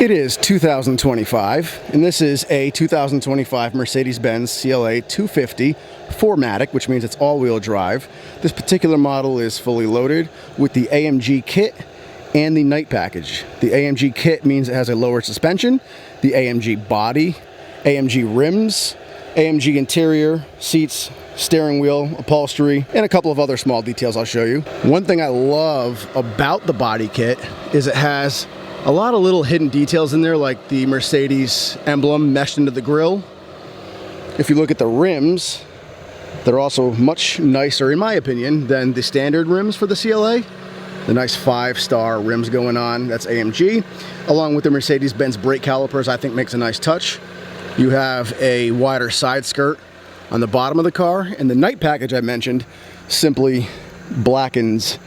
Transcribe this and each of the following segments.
It is 2025, and this is a 2025 Mercedes Benz CLA 250 4MATIC, which means it's all-wheel drive. This particular model is fully loaded with the AMG kit and the night package. The AMG kit means it has a lower suspension, the AMG body, AMG rims, AMG interior, seats, steering wheel, upholstery, and a couple of other small details I'll show you. One thing I love about the body kit is it has a lot of little hidden details in there, like the Mercedes emblem meshed into the grille. If you look at the rims, they're also much nicer, in my opinion, than the standard rims for the CLA. The nice 5-star rims going on, that's AMG. Along with the Mercedes Benz brake calipers, I think makes a nice touch. You have a wider side skirt on the bottom of the car, and the night package I mentioned simply blackens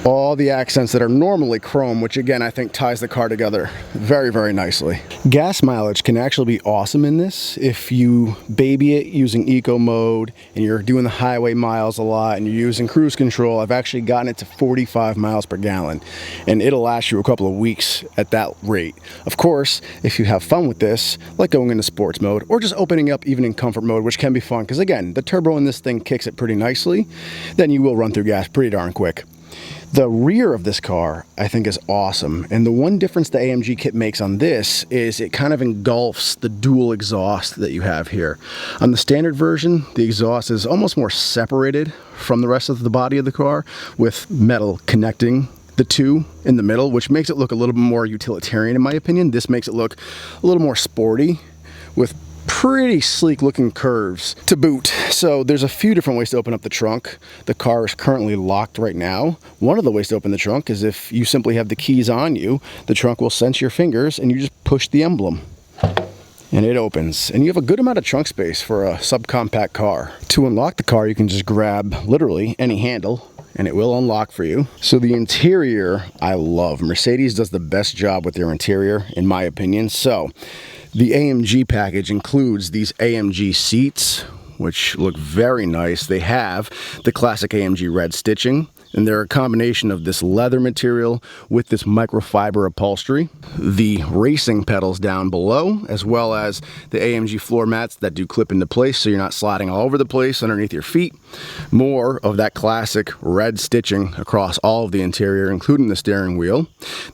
all the accents that are normally chrome, which again I think ties the car together very, very nicely. Gas mileage can actually be awesome in this if you baby it using eco mode and you're doing the highway miles a lot and you're using cruise control. I've actually gotten it to 45 miles per gallon, and it'll last you a couple of weeks at that rate. Of course, if you have fun with this, like going into sports mode or just opening up even in comfort mode, which can be fun because again the turbo in this thing kicks it pretty nicely, then you will run through gas pretty darn quick. The rear of this car, I think, is awesome. And the one difference the AMG kit makes on this is it kind of engulfs the dual exhaust that you have here. On the standard version, the exhaust is almost more separated from the rest of the body of the car, with metal connecting the two in the middle, which makes it look a little bit more utilitarian, in my opinion. This makes it look a little more sporty, with pretty sleek looking curves to boot. So there's a few different ways to open up the trunk. The car is currently locked right now. One of the ways to open the trunk is if you simply have the keys on you, the trunk will sense your fingers and you just push the emblem and it opens, and you have a good amount of trunk space for a subcompact car. To unlock the car, you can just grab literally any handle and it will unlock for you. So the interior, I love. Mercedes does the best job with their interior, in my opinion. So the AMG package includes these AMG seats, which look very nice. They have the classic AMG red stitching, and they're a combination of this leather material with this microfiber upholstery. The racing pedals down below, as well as the AMG floor mats that do clip into place so you're not sliding all over the place underneath your feet. More of that classic red stitching across all of the interior, including the steering wheel.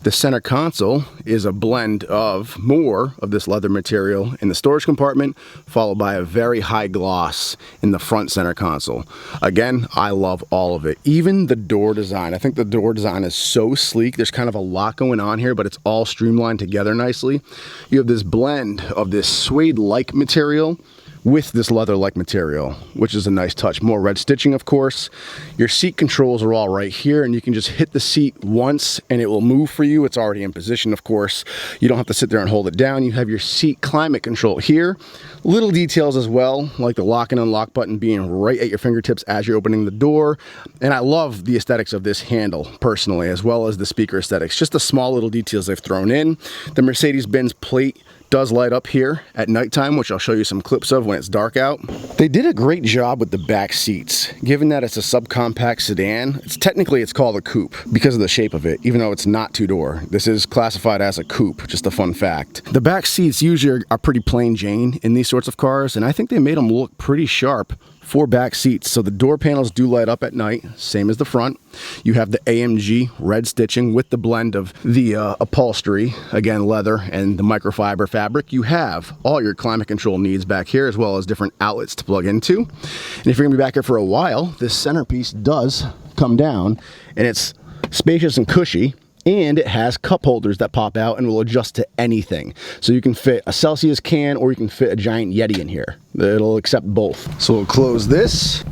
The center console is a blend of more of this leather material in the storage compartment, followed by a very high gloss in the front center console. Again, I love all of it. Even the door design. I think the door design is so sleek. There's kind of a lot going on here, but it's all streamlined together nicely. You have this blend of this suede-like material with this leather-like material, which is a nice touch. More red stitching, of course. Your seat controls are all right here, and you can just hit the seat once and it will move for you. It's already in position, of course. You don't have to sit there and hold it down. You have your seat climate control here. Little details as well, like the lock and unlock button being right at your fingertips as you're opening the door. And I love the aesthetics of this handle, personally, as well as the speaker aesthetics. Just the small little details they've thrown in. The Mercedes Benz plate does light up here at nighttime, which I'll show you some clips of when it's dark out. They did a great job with the back seats. Given that it's a subcompact sedan, it's called a coupe because of the shape of it, even though it's not two-door. This is classified as a coupe, just a fun fact. The back seats usually are pretty plain Jane in these sorts of cars, and I think they made them look pretty sharp for back seats. So the door panels do light up at night, same as the front. You have the AMG red stitching with the blend of the upholstery, again leather, and the microfiber fabric. You have all your climate control needs back here, as well as different outlets to plug into. And if you're gonna be back here for a while, this centerpiece does come down, and it's spacious and cushy. And it has cup holders that pop out and will adjust to anything. So you can fit a Celsius can or you can fit a giant Yeti in here. It'll accept both. So we'll close this.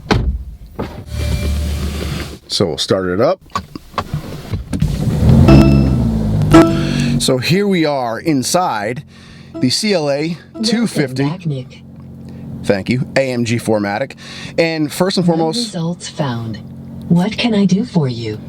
So we'll start it up. So here we are inside the CLA 250. Thank you, AMG 4MATIC. And first and foremost, results found. What can I do for you?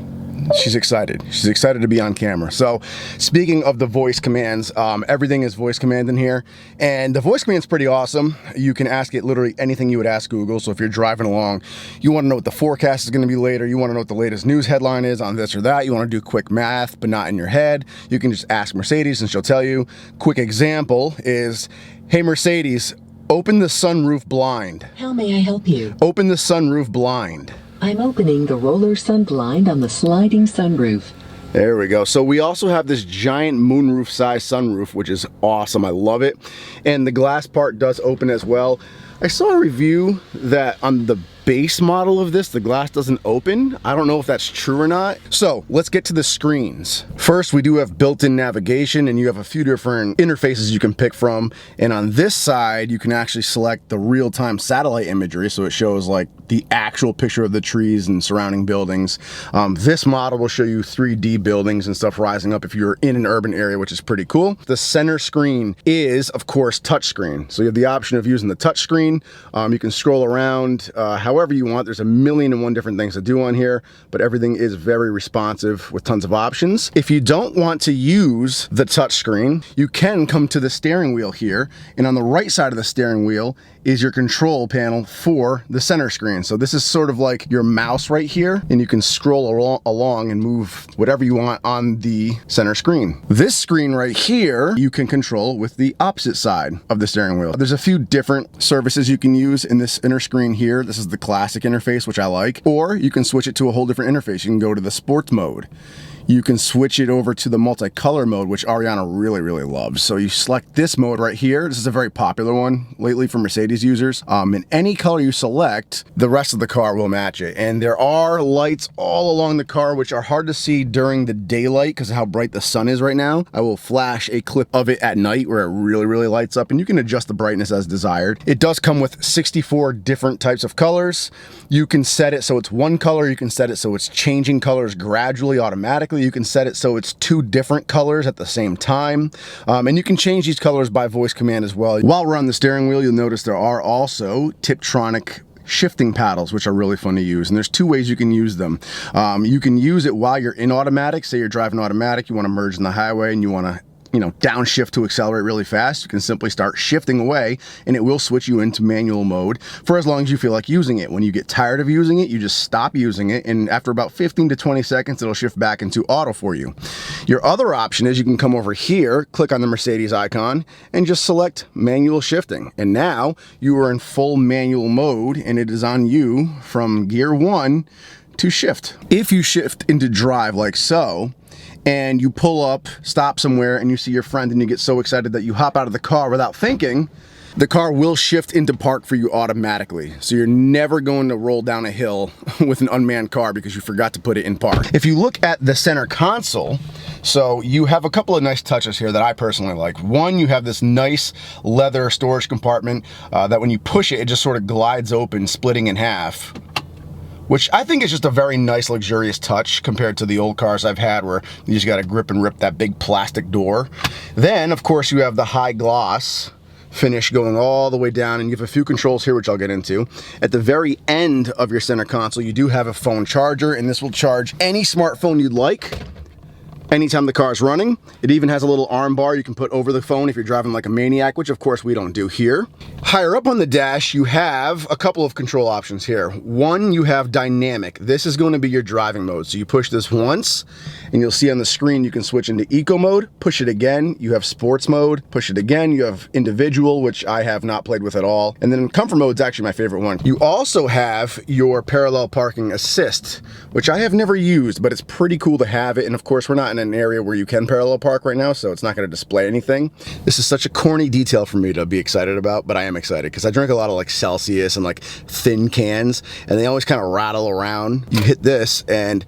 She's excited. She's excited to be on camera. So speaking of the voice commands, everything is voice command in here. And the voice command's pretty awesome. You can ask it literally anything you would ask Google. So if you're driving along, you want to know what the forecast is going to be later. You want to know what the latest news headline is on this or that. You want to do quick math, but not in your head. You can just ask Mercedes and she'll tell you. Quick example is, hey Mercedes, open the sunroof blind. How may I help you? Open the sunroof blind. I'm opening the roller sun blind on the sliding sunroof. There we go. So we also have this giant moonroof size sunroof, which is awesome. I love it. And the glass part does open as well. I saw a review that on the base model of this, the glass doesn't open. I don't know if that's true or not. So let's get to the screens. First, we do have built-in navigation, and you have a few different interfaces you can pick from. And on this side, you can actually select the real-time satellite imagery. So it shows like the actual picture of the trees and surrounding buildings. This model will show you 3D buildings and stuff rising up if you're in an urban area, which is pretty cool. The center screen is, of course, touchscreen. So you have the option of using the touchscreen. You can scroll around however you want. There's 1,000,001 different things to do on here, but everything is very responsive with tons of options. If you don't want to use the touchscreen, you can come to the steering wheel here, and on the right side of the steering wheel is your control panel for the center screen. So this is sort of like your mouse right here, and you can scroll along and move whatever you want on the center screen. This screen right here, you can control with the opposite side of the steering wheel. There's a few different services you can use in this inner screen here. This is the classic interface, which I like, or you can switch it to a whole different interface. You can go to the sports mode. You can switch it over to the multicolor mode, which Ariana really loves. So you select this mode right here. This is a very popular one lately for Mercedes users. And any color you select, the rest of the car will match it. And there are lights all along the car, which are hard to see during the daylight because of how bright the sun is right now. I will flash a clip of it at night where it really lights up, and you can adjust the brightness as desired. It does come with 64 different types of colors. You can set it so it's one color. You can set it so it's changing colors gradually, automatically. You can set it so it's two different colors at the same time. And you can change these colors by voice command as well. While we're on the steering wheel, you'll notice there are also Tiptronic shifting paddles, which are really fun to use. And there's two ways you can use them. You can use it while you're in automatic. Say you're driving automatic, you want to merge in the highway and you want to downshift to accelerate really fast. You can simply start shifting away and it will switch you into manual mode for as long as you feel like using it. When you get tired of using it, you just stop using it, and after about 15 to 20 seconds, it'll shift back into auto for you. Your other option is you can come over here, click on the Mercedes icon, and just select manual shifting. And now you are in full manual mode, and it is on you from gear 1 to shift. If you shift into drive like so, and you pull up, stop somewhere, and you see your friend and you get so excited that you hop out of the car without thinking, the car will shift into park for you automatically. So you're never going to roll down a hill with an unmanned car because you forgot to put it in park. If you look at the center console, so you have a couple of nice touches here that I personally like. One, you have this nice leather storage compartment that when you push it, it just sort of glides open, splitting in half, which I think is just a very nice, luxurious touch compared to the old cars I've had where you just gotta grip and rip that big plastic door. Then, of course, you have the high gloss finish going all the way down, and you have a few controls here, which I'll get into. At the very end of your center console, you do have a phone charger, and this will charge any smartphone you'd like anytime the car is running. It even has a little arm bar you can put over the phone if you're driving like a maniac, which of course we don't do here. Higher up on the dash, you have a couple of control options here. One, you have dynamic. This is going to be your driving mode. So you push this once and you'll see on the screen you can switch into eco mode, push it again, you have sports mode, push it again, you have individual, which I have not played with at all. And then comfort mode is actually my favorite one. You also have your parallel parking assist, which I have never used, but it's pretty cool to have it. And of course, we're not in an area where you can parallel park right now, so it's not going to display anything. This is such a corny detail for me to be excited about, but I am excited because I drink a lot of like Celsius and like thin cans, and they always kind of rattle around. You hit this and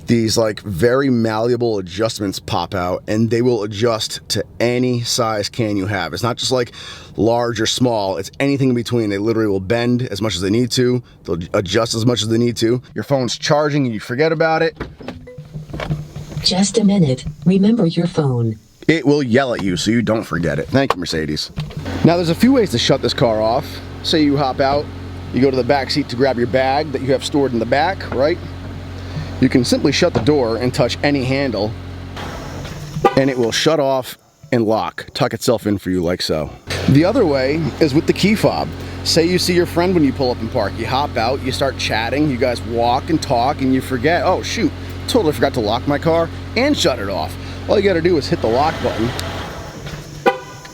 these like very malleable adjustments pop out, and they will adjust to any size can you have. It's not just like large or small, it's anything in between. They literally will bend as much as they need to, they'll adjust as much as they need to. Your phone's charging and you forget about it. Just a minute, remember your phone. It will yell at you so you don't forget it. Thank you, Mercedes. Now there's a few ways to shut this car off. Say you hop out, you go to the back seat to grab your bag that you have stored in the back, right? You can simply shut the door and touch any handle, and it will shut off and lock, tuck itself in for you like so. The other way is with the key fob. Say you see your friend when you pull up and park. You hop out, you start chatting, you guys walk and talk, and you forget, oh shoot, totally forgot to lock my car and shut it off. All you gotta do is hit the lock button.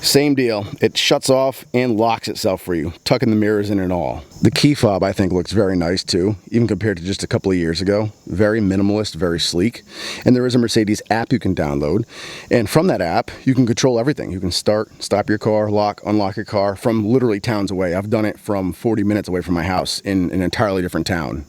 Same deal, it shuts off and locks itself for you, tucking the mirrors in and all. The key fob I think looks very nice too, even compared to just a couple of years ago. Very minimalist, very sleek. And there is a Mercedes app you can download. And from that app, you can control everything. You can start, stop your car, lock, unlock your car from literally towns away. I've done it from 40 minutes away from my house in an entirely different town.